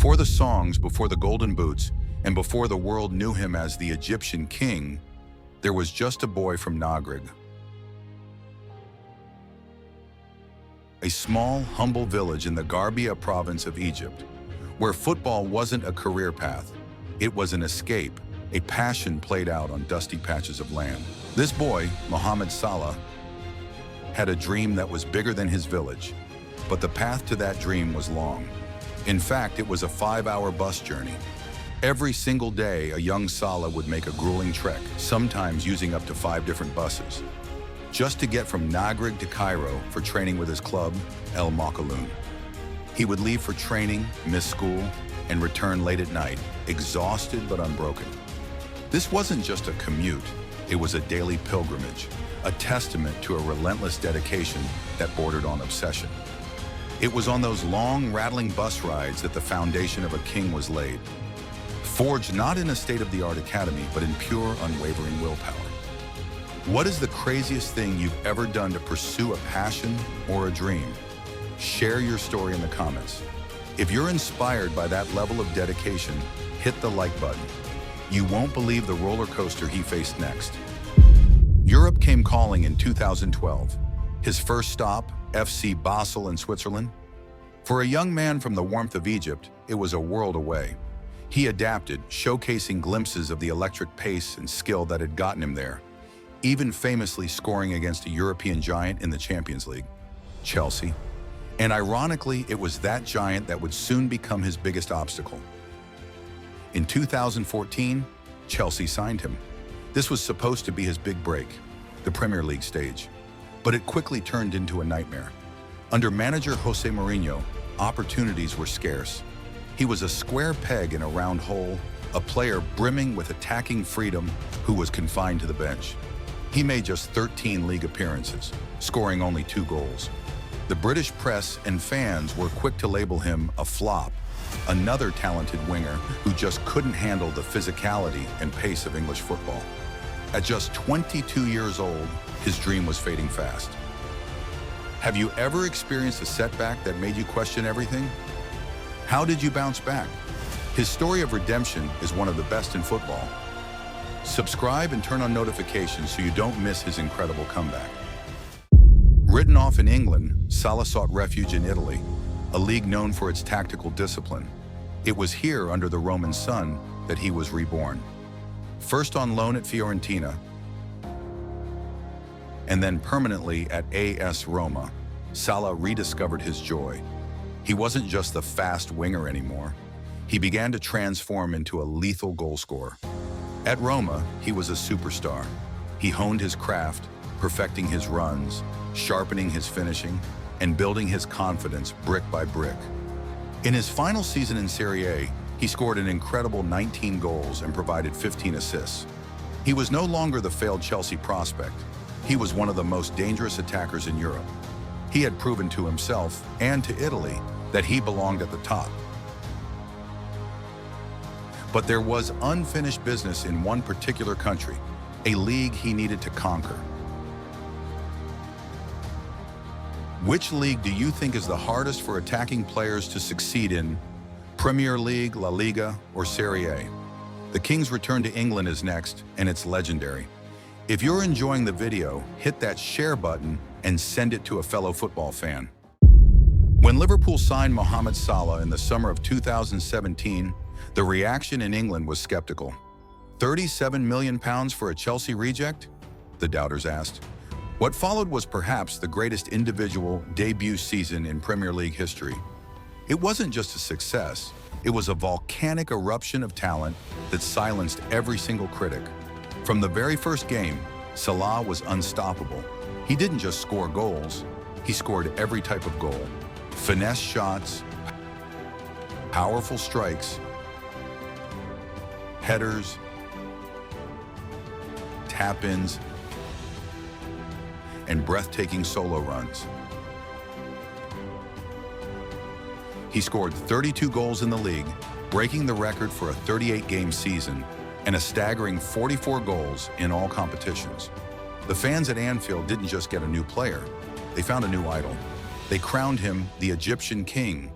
Before the songs, before the golden boots, and before the world knew him as the Egyptian king, there was just a boy from Nagrig. A small, humble village in the Garbia province of Egypt, where football wasn't a career path. It was an escape, a passion played out on dusty patches of land. This boy, Mohamed Salah, had a dream that was bigger than his village, but the path to that dream was long. In fact, it was a 5-hour bus journey. Every single day, a young Salah would make a grueling trek, sometimes using up to 5 different buses, just to get from Nagrig to Cairo for training with his club, El Makaloun. He would leave for training, miss school, and return late at night, exhausted but unbroken. This wasn't just a commute, it was a daily pilgrimage, a testament to a relentless dedication that bordered on obsession. It was on those long, rattling bus rides that the foundation of a king was laid, forged not in a state-of-the-art academy, but in pure, unwavering willpower. What is the craziest thing you've ever done to pursue a passion or a dream? Share your story in the comments. If you're inspired by that level of dedication, hit the like button. You won't believe the roller coaster he faced next. Europe came calling in 2012. His first stop, FC Basel in Switzerland. For a young man from the warmth of Egypt, it was a world away. He adapted, showcasing glimpses of the electric pace and skill that had gotten him there, even famously scoring against a European giant in the Champions League, Chelsea. And ironically, it was that giant that would soon become his biggest obstacle. In 2014, Chelsea signed him. This was supposed to be his big break, the Premier League stage. But it quickly turned into a nightmare. Under manager Jose Mourinho, opportunities were scarce. He was a square peg in a round hole, a player brimming with attacking freedom who was confined to the bench. He made just 13 league appearances, scoring only 2 goals. The British press and fans were quick to label him a flop, another talented winger who just couldn't handle the physicality and pace of English football. At just 22 years old, his dream was fading fast. Have you ever experienced a setback that made you question everything? How did you bounce back? His story of redemption is one of the best in football. Subscribe and turn on notifications so you don't miss his incredible comeback. Written off in England, Salah sought refuge in Italy, a league known for its tactical discipline. It was here, under the Roman sun, that he was reborn. First on loan at Fiorentina, and then permanently at AS Roma, Salah rediscovered his joy. He wasn't just the fast winger anymore. He began to transform into a lethal goalscorer. At Roma, he was a superstar. He honed his craft, perfecting his runs, sharpening his finishing, and building his confidence brick by brick. In his final season in Serie A, he scored an incredible 19 goals and provided 15 assists. He was no longer the failed Chelsea prospect. He was one of the most dangerous attackers in Europe. He had proven to himself and to Italy that he belonged at the top. But there was unfinished business in one particular country, a league he needed to conquer. Which league do you think is the hardest for attacking players to succeed in? Premier League, La Liga, or Serie A? The King's return to England is next, and it's legendary. If you're enjoying the video, hit that share button and send it to a fellow football fan. When Liverpool signed Mohamed Salah in the summer of 2017, the reaction in England was skeptical. £37 million for a Chelsea reject? The doubters asked. What followed was perhaps the greatest individual debut season in Premier League history. It wasn't just a success, it was a volcanic eruption of talent that silenced every single critic. From the very first game, Salah was unstoppable. He didn't just score goals, he scored every type of goal. Finesse shots, powerful strikes, headers, tap-ins, and breathtaking solo runs. He scored 32 goals in the league, breaking the record for a 38-game season, and a staggering 44 goals in all competitions. The fans at Anfield didn't just get a new player, they found a new idol. They crowned him the Egyptian king,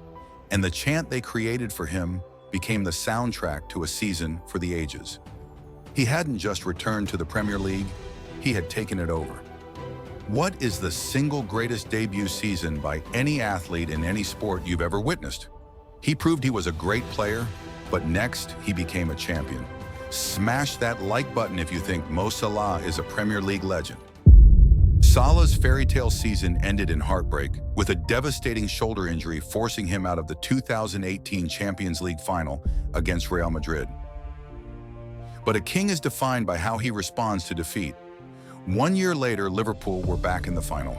and the chant they created for him became the soundtrack to a season for the ages. He hadn't just returned to the Premier League, he had taken it over. What is the single greatest debut season by any athlete in any sport you've ever witnessed? He proved he was a great player, but next he became a champion. Smash that like button if you think Mo Salah is a Premier League legend. Salah's fairy tale season ended in heartbreak, with a devastating shoulder injury forcing him out of the 2018 Champions League final against Real Madrid. But a king is defined by how he responds to defeat. 1 year later, Liverpool were back in the final,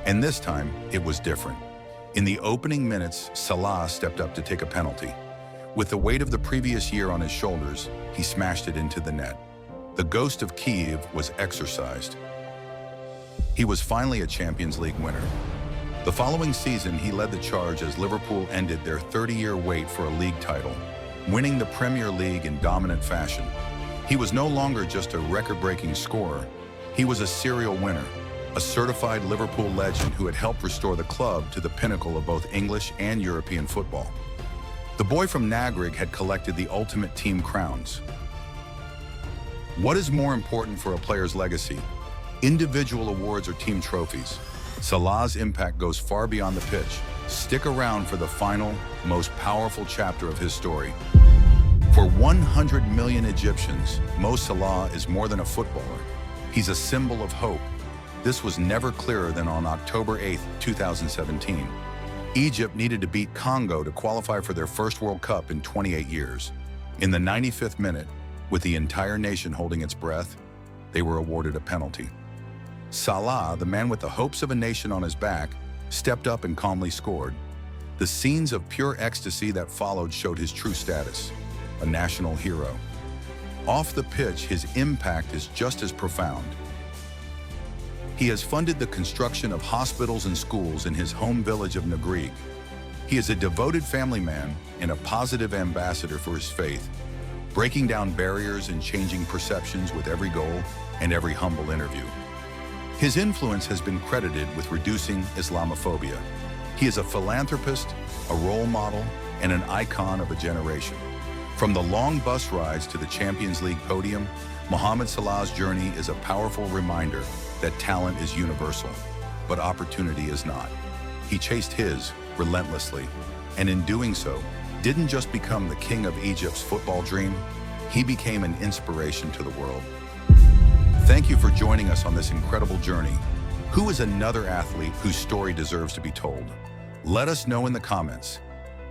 and this time it was different. In the opening minutes, Salah stepped up to take a penalty. With the weight of the previous year on his shoulders, he smashed it into the net. The ghost of Kiev was exorcised. He was finally a Champions League winner. The following season, he led the charge as Liverpool ended their 30-year wait for a league title, winning the Premier League in dominant fashion. He was no longer just a record-breaking scorer. He was a serial winner, a certified Liverpool legend who had helped restore the club to the pinnacle of both English and European football. The boy from Nagrig had collected the ultimate team crowns. What is more important for a player's legacy? Individual awards or team trophies? Salah's impact goes far beyond the pitch. Stick around for the final, most powerful chapter of his story. For 100 million Egyptians, Mo Salah is more than a footballer. He's a symbol of hope. This was never clearer than on October 8, 2017. Egypt needed to beat Congo to qualify for their first World Cup in 28 years. In the 95th minute, with the entire nation holding its breath, they were awarded a penalty. Salah, the man with the hopes of a nation on his back, stepped up and calmly scored. The scenes of pure ecstasy that followed showed his true status, a national hero. Off the pitch, his impact is just as profound. He has funded the construction of hospitals and schools in his home village of Nagrig. He is a devoted family man and a positive ambassador for his faith, breaking down barriers and changing perceptions with every goal and every humble interview. His influence has been credited with reducing Islamophobia. He is a philanthropist, a role model, and an icon of a generation. From the long bus rides to the Champions League podium, Mohamed Salah's journey is a powerful reminder that talent is universal, but opportunity is not. He chased his relentlessly, and in doing so, didn't just become the king of Egypt's football dream, he became an inspiration to the world. Thank you for joining us on this incredible journey. Who is another athlete whose story deserves to be told? Let us know in the comments.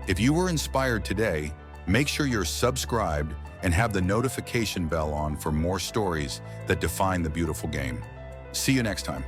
If you were inspired today, make sure you're subscribed and have the notification bell on for more stories that define the beautiful game. See you next time.